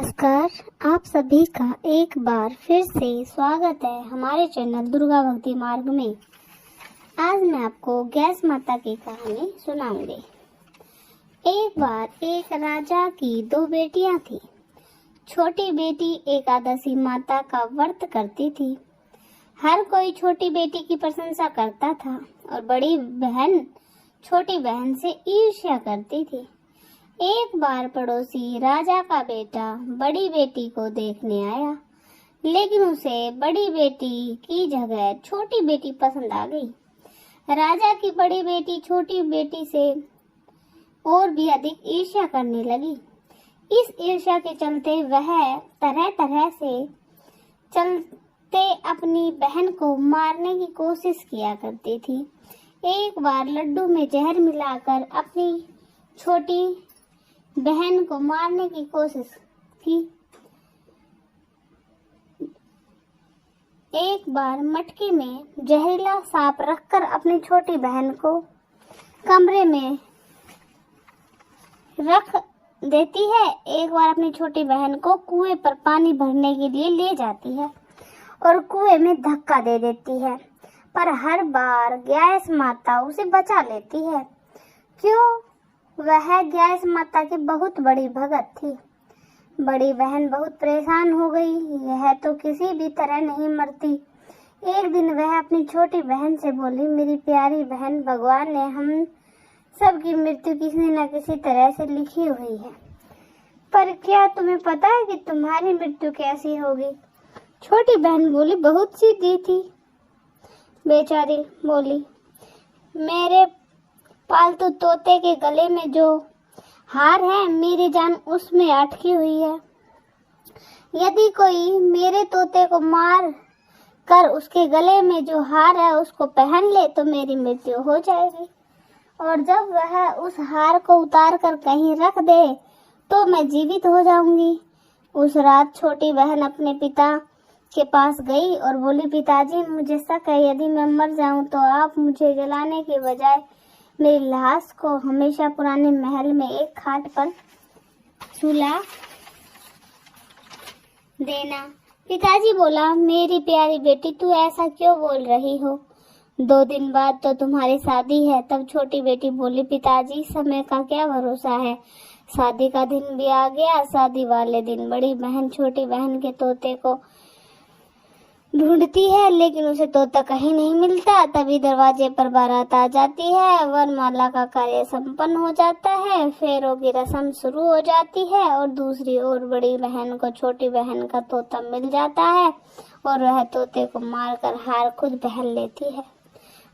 नमस्कार। आप सभी का एक बार फिर से स्वागत है हमारे चैनल दुर्गा भक्ति मार्ग में। आज मैं आपको गैस माता की कहानी सुनाऊंगी। एक बार एक राजा की दो बेटियां थी। छोटी बेटी एकादशी माता का व्रत करती थी। हर कोई छोटी बेटी की प्रशंसा करता था और बड़ी बहन छोटी बहन से ईर्ष्या करती थी। एक बार पड़ोसी राजा का बेटा बड़ी बेटी को देखने आया, लेकिन उसे बड़ी बेटी की जगह छोटी बेटी पसंद आ गई। राजा की बड़ी बेटी छोटी बेटी से और भी अधिक ईर्ष्या करने लगी। इस ईर्ष्या के चलते वह तरह तरह से चलते अपनी बहन को मारने की कोशिश किया करती थी। एक बार लड्डू में जहर मिलाकर अपनी छोटी बहन को मारने की कोशिश की। एक बार मटके में जहरीला सांप रखकर अपनी छोटी बहन को कमरे में रख देती है। एक बार अपनी छोटी बहन को कुएं पर पानी भरने के लिए ले जाती है और कुएं में धक्का दे देती है, पर हर बार गैस माता उसे बचा लेती है। क्यों? वह गैस माता की बहुत बड़ी भगत थी। बड़ी बहन बहुत परेशान हो गई। यह तो किसी भी तरह नहीं मरती। एक दिन वह अपनी छोटी बहन से बोली, मेरी प्यारी बहन, भगवान ने हम सबकी मृत्यु किसी न किसी तरह से लिखी हुई है, पर क्या तुम्हें पता है कि तुम्हारी मृत्यु कैसी होगी? छोटी बहन बोली, बहुत सीधी थी। बेचारी बोली, मेरे पालतू तोते के गले में जो हार है, मेरी जान उसमें अटकी हुई है। यदि कोई मेरे तोते को मार कर उसके गले में जो हार है उसको पहन ले तो मेरी मृत्यु हो जाएगी, और जब वह उस हार को उतार कर कहीं रख दे तो मैं जीवित हो जाऊंगी। उस रात छोटी बहन अपने पिता के पास गई और बोली, पिताजी, मुझे शक है यदि मैं मर जाऊं तो आप मुझे जलाने के बजाय मेरी लाश को हमेशा पुराने महल में एक खाट पर सुला देना। पिताजी बोला, मेरी प्यारी बेटी, तू ऐसा क्यों बोल रही हो? 2 दिन बाद तो तुम्हारी शादी है। तब छोटी बेटी बोली, पिताजी, समय का क्या भरोसा है, शादी का दिन भी आ गया। शादी वाले दिन बड़ी बहन छोटी बहन के तोते को ढूंढती है, लेकिन उसे तोता कहीं नहीं मिलता। तभी दरवाजे पर बारात आ जाती है। वरमाला का कार्य संपन्न हो जाता है। फेरों की रस्म शुरू हो जाती है और दूसरी ओर बड़ी बहन को छोटी बहन का तोता मिल जाता है और वह तोते को मारकर हार खुद पहन लेती है।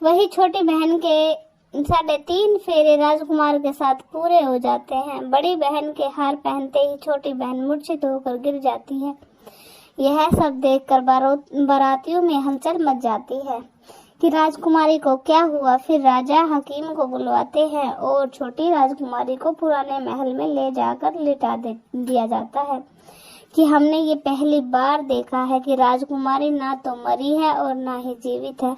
वही छोटी बहन के 3.5 फेरे राजकुमार के साथ पूरे हो जाते हैं। बड़ी बहन के हार पहनते ही छोटी बहन मूर्छित होकर गिर जाती है। यह सब देखकर बारातियों में हलचल मच जाती है कि राजकुमारी को क्या हुआ। फिर राजा हकीम को बुलवाते हैं और छोटी राजकुमारी को पुराने महल में ले जाकर लिटा दिया जाता है कि हमने ये पहली बार देखा है कि राजकुमारी ना तो मरी है और ना ही जीवित है।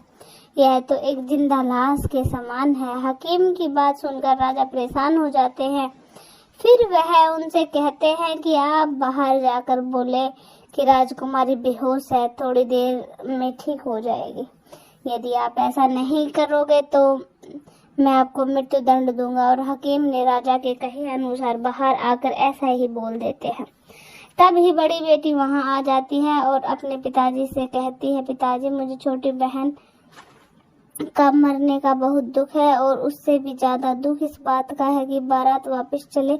यह तो एक जिंदा लाश के समान है। हकीम की बात सुनकर राजा परेशान हो जाते हैं। फिर वह उनसे कहते हैं कि आप बाहर जाकर बोले कि राजकुमारी बेहोश है, थोड़ी देर में ठीक हो जाएगी। यदि आप ऐसा नहीं करोगे तो मैं आपको मृत्यु दंड दूंगा। और हकीम ने राजा के कहे अनुसार बाहर आकर ऐसा ही बोल देते हैं। तब ही बड़ी बेटी वहां आ जाती है और अपने पिताजी से कहती है, पिताजी, मुझे छोटी बहन का मरने का बहुत दुख है और उससे भी ज्यादा दुख इस बात का है कि बारात वापस चले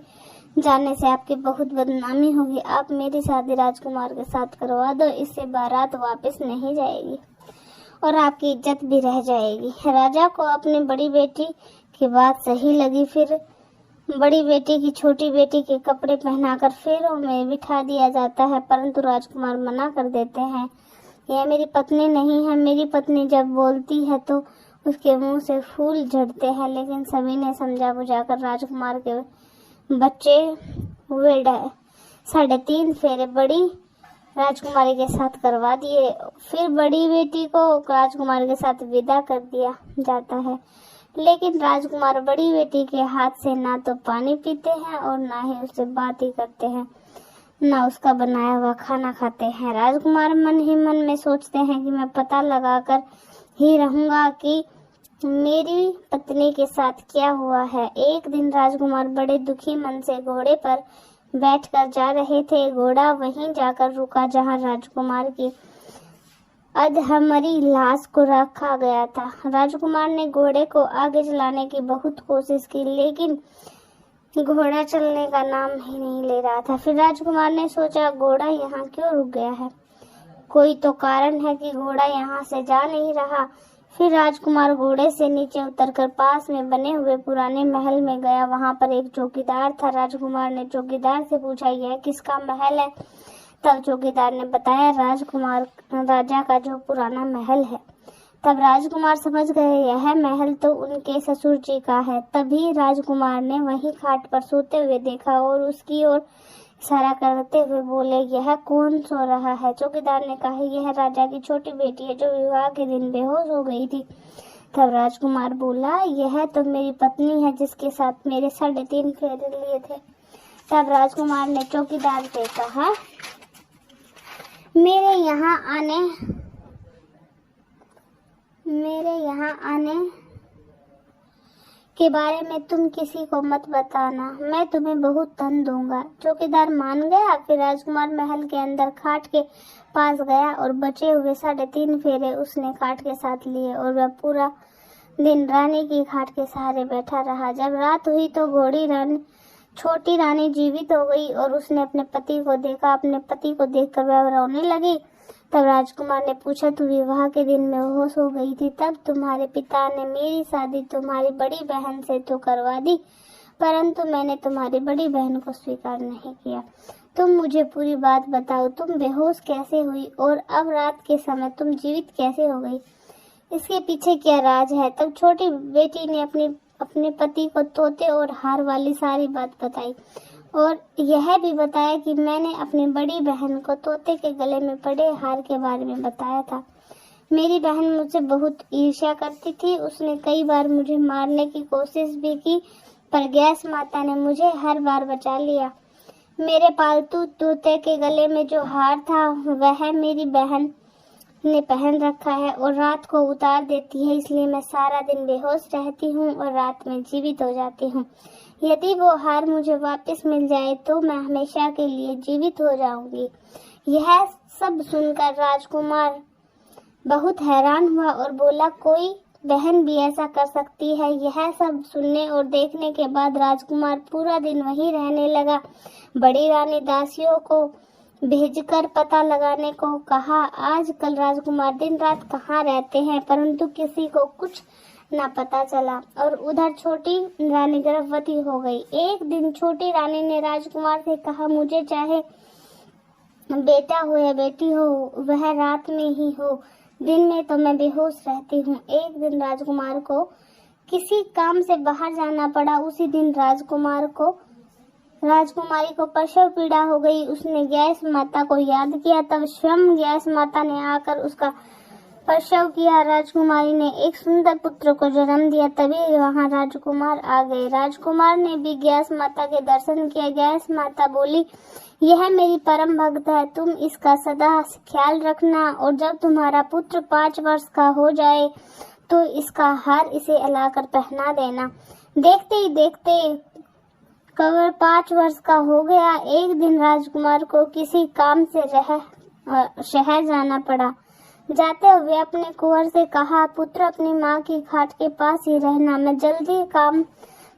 जाने से आपकी बहुत बदनामी होगी। आप मेरी शादी राजकुमार के साथ करवा दो, इससे बारात वापस नहीं जाएगी और आपकी इज्जत भी रह जाएगी। राजा को अपनी बड़ी बेटी की बात सही लगी। फिर बड़ी बेटी की छोटी बेटी के कपड़े पहनाकर फेरों में बिठा दिया जाता है, परंतु राजकुमार मना कर देते हैं, यह मेरी पत्नी नहीं है। मेरी पत्नी जब बोलती है तो उसके मुंह से फूल झड़ते हैं। लेकिन सभी ने समझा बुझाकर राजकुमार के बच्चे हुए 3.5 फेरे बड़ी राजकुमारी के साथ करवा दिए। फिर बड़ी बेटी को राजकुमार के साथ विदा कर दिया जाता है, लेकिन राजकुमार बड़ी बेटी के हाथ से ना तो पानी पीते हैं और ना ही उससे बात ही करते हैं। ना उसका बनाया हुआ खाना खाते हैं। राजकुमार मन ही मन में सोचते हैं कि मैं पता लगाकर ही रहूंगा कि मेरी पत्नी के साथ क्या हुआ है। एक दिन राजकुमार बड़े दुखी मन से घोड़े पर बैठकर जा रहे थे। घोड़ा वहीं जाकर रुका जहां राजकुमार की अधमरी लाश को रखा गया था। राजकुमार ने घोड़े को आगे चलाने की बहुत कोशिश की, लेकिन घोड़ा चलने का नाम ही नहीं ले रहा था। फिर राजकुमार ने सोचा, घोड़ा यहाँ क्यों रुक गया है? कोई तो कारण है कि घोड़ा यहाँ से जा नहीं रहा। फिर राजकुमार घोड़े से नीचे उतरकर पास में बने हुए पुराने महल में गया। वहां पर एक चौकीदार था। राजकुमार ने चौकीदार से पूछा, यह किसका महल है? तब चौकीदार ने बताया, राजा का जो पुराना महल है। तब राजकुमार समझ गए यह महल तो उनके ससुर जी का है। तभी राजकुमार ने वहीं खाट पर सोते हुए देखा और उसकी ओर इशारा करते हुए बोले, यह कौन सो रहा है? चौकीदार ने कहा, यह राजा की छोटी बेटी है जो विवाह के दिन बेहोश हो गई थी। तब राजकुमार बोला, यह तो मेरी पत्नी है जिसके साथ मेरे 3.5 फेरे लिए थे। तब राजकुमार ने चौकीदार से कहा, मेरे यहाँ आने के बारे में तुम किसी को मत बताना, मैं तुम्हें बहुत धन दूंगा। चौकीदार मान गया। फिर राजकुमार महल के अंदर खाट के पास गया और बचे हुए 3.5 फेरे उसने खाट के साथ लिए और वह पूरा दिन रानी की खाट के सहारे बैठा रहा। जब रात हुई तो छोटी रानी जीवित हो गई और उसने अपने पति को देखा। अपने पति को देखकर वह रोने लगी। तब राजकुमार ने पूछा, तू विवाह के दिन में बेहोश हो गई थी, तब तुम्हारे पिता ने मेरी शादी तुम्हारी बड़ी बहन से तो करवा दी, परंतु मैंने तुम्हारी बड़ी बहन को स्वीकार नहीं किया। तुम मुझे पूरी बात बताओ, तुम बेहोश कैसे हुई और अब रात के समय तुम जीवित कैसे हो गई? इसके पीछे क्या राज है? तब छोटी बेटी ने अपने पति को तोते और हार वाली सारी बात बताई और यह भी बताया कि मैंने अपनी बड़ी बहन को तोते के गले में पड़े हार के बारे में बताया था। मेरी बहन मुझसे बहुत ईर्ष्या करती थी। उसने कई बार मुझे मारने की कोशिश भी की, पर गैस माता ने मुझे हर बार बचा लिया। मेरे पालतू तोते के गले में जो हार था वह मेरी बहन ने पहन रखा है और रात को उतार देती है, इसलिए मैं सारा दिन बेहोश रहती हूँ और रात में जीवित हो जाती हूँ। यदि वो हार मुझे वापस मिल जाए तो मैं हमेशा के लिए जीवित हो जाऊंगी। यह सब सुनकर राजकुमार बहुत हैरान हुआ और बोला, कोई बहन भी ऐसा कर सकती है? यह सब सुनने और देखने के बाद राजकुमार पूरा दिन वहीं रहने लगा। बड़ी रानी दासियों को भेजकर पता लगाने को कहा। आजकल राजकुमार दिन रात कहाँ रहते हैं, परंतु किसी को कुछ न पता चला। और उधर छोटी रानी गर्भवती हो गई। एक दिन छोटी रानी ने राजकुमार से कहा, मुझे चाहे बेटा हो या बेटी हो, वह रात में ही हो, दिन में तो मैं बेहोश रहती हूँ। एक दिन राजकुमार को किसी काम से बाहर जाना पड़ा। उसी दिन राजकुमारी को प्रसव पीड़ा हो गई। उसने गैस माता को याद किया। तब स्वयं गैस माता ने आकर उसका प्रसव किया। राजकुमारी ने एक सुंदर पुत्र को जन्म दिया। तभी वहां राजकुमार आ गए। राजकुमार ने भी गैस माता के दर्शन किया। गैस माता बोली, यह मेरी परम भक्त है, तुम इसका सदा ख्याल रखना और जब तुम्हारा पुत्र 5 वर्ष का हो जाए तो इसका हार इसे अलाकर पहना देना। देखते ही देखते कवर 5 वर्ष का हो गया। एक दिन राजकुमार को किसी काम से शहर जाना पड़ा। जाते हुए अपने कुंवर से कहा, पुत्र अपनी माँ की खाट के पास ही रहना, मैं जल्दी काम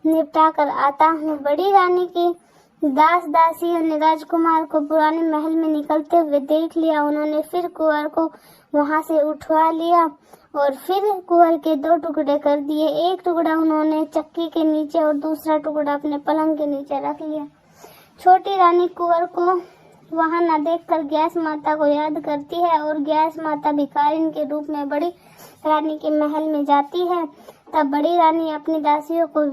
निपटा कर आता हूँ। बड़ी रानी की दासियों ने राजकुमार को पुराने महल में निकलते हुए देख लिया। उन्होंने फिर कुंवर को वहां से उठवा लिया और फिर कुंवर के 2 टुकड़े कर दिए। एक टुकड़ा उन्होंने चक्की के नीचे और दूसरा टुकड़ा अपने पलंग के नीचे रख लिया। छोटी रानी कुंवर को वहां न देखकर गैस माता को याद करती है और गैस माता भिखारिन के रूप में बड़ी रानी के महल में जाती है। तब बड़ी रानी अपनी दासियों को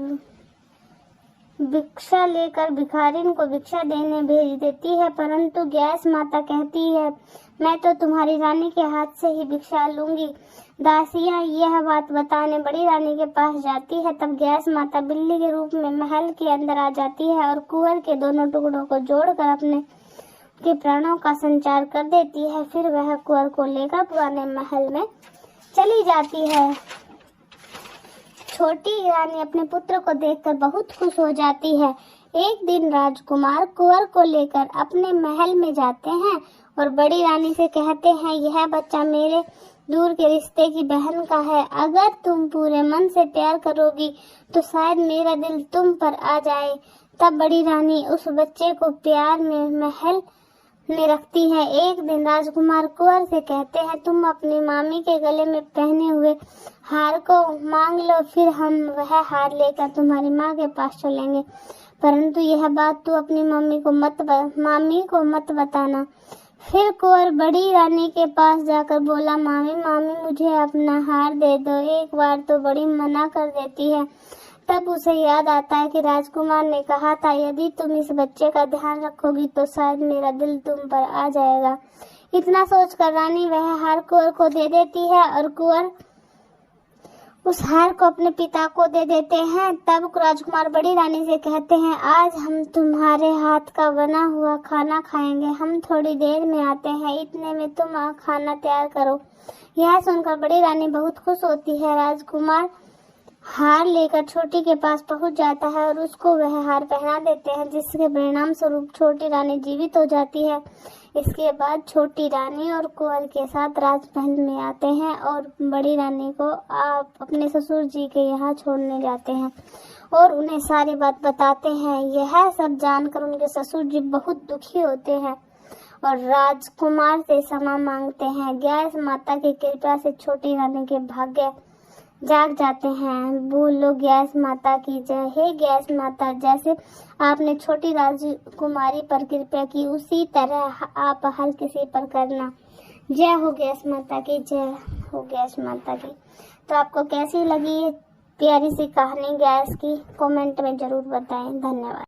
भिक्षा लेकर भिखारिन को भिक्षा देने भेज देती है, परंतु गैस माता कहती है, मैं तो तुम्हारी रानी के हाथ से ही भिक्षा लूंगी। दासियां यह बात बताने बड़ी रानी के पास जाती है। तब गैस माता बिल्ली के रूप में महल के अंदर आ जाती है और कुंवर के दोनों टुकड़ों को जोड़कर अपने के प्राणों का संचार कर देती है। फिर वह कुंवर को लेकर पुराने महल में चली जाती है। छोटी रानी अपने पुत्र को देखकर बहुत खुश हो जाती है। एक दिन राजकुमार कुंवर को लेकर अपने महल में जाते हैं और बड़ी रानी से कहते हैं, यह बच्चा मेरे दूर के रिश्ते की बहन का है। अगर तुम पूरे मन से प्यार करोगी तो शायद मेरा दिल तुम पर आ जाए। तब बड़ी रानी उस बच्चे को प्यार में महल में रखती है। एक दिन राजकुमार कुंवर से कहते हैं, तुम अपनी मामी के गले में पहने हुए हार को मांग लो, फिर हम वह हार लेकर तुम्हारी माँ के पास चलेंगे। परंतु यह बात तू अपनी मामी को मत बताना। फिर कुंवर बड़ी रानी के पास जाकर बोला, मामी मुझे अपना हार दे दो। एक बार तो बड़ी मना कर देती है। तब उसे याद आता है कि राजकुमार ने कहा था, यदि तुम इस बच्चे का ध्यान रखोगी तो शायद मेरा दिल तुम पर आ जाएगा। इतना सोचकर रानी वह हार कुंवर को दे देती है और कुंवर उस हार को अपने पिता को दे देते हैं। तब राजकुमार बड़ी रानी से कहते हैं, आज हम तुम्हारे हाथ का बना हुआ खाना खाएंगे। हम थोड़ी देर में आते हैं, इतने में तुम खाना तैयार करो। यह सुनकर बड़ी रानी बहुत खुश होती है। राजकुमार हार लेकर छोटी के पास पहुंच जाता है और उसको वह हार पहना देते हैं, जिसके परिणाम स्वरूप छोटी रानी जीवित हो जाती है। इसके बाद छोटी रानी और कुंवर के साथ राजमहल में आते हैं और बड़ी रानी को अपने ससुर जी के यहाँ छोड़ने जाते हैं और उन्हें सारी बात बताते हैं। यह सब जानकर उनके ससुर जी बहुत दुखी होते हैं और राजकुमार से क्षमा मांगते हैं। गैस माता की कृपा से छोटी रानी के भाग्य जाग जाते हैं। बोलो गैस माता की जय। हे गैस माता, जैसे आपने छोटी राजकुमारी पर कृपा की, उसी तरह आप हर किसी पर करना। जय हो गैस माता की, जय हो गैस माता की। तो आपको कैसी लगी ये प्यारी सी कहानी गैस की, कमेंट में जरूर बताएं। धन्यवाद।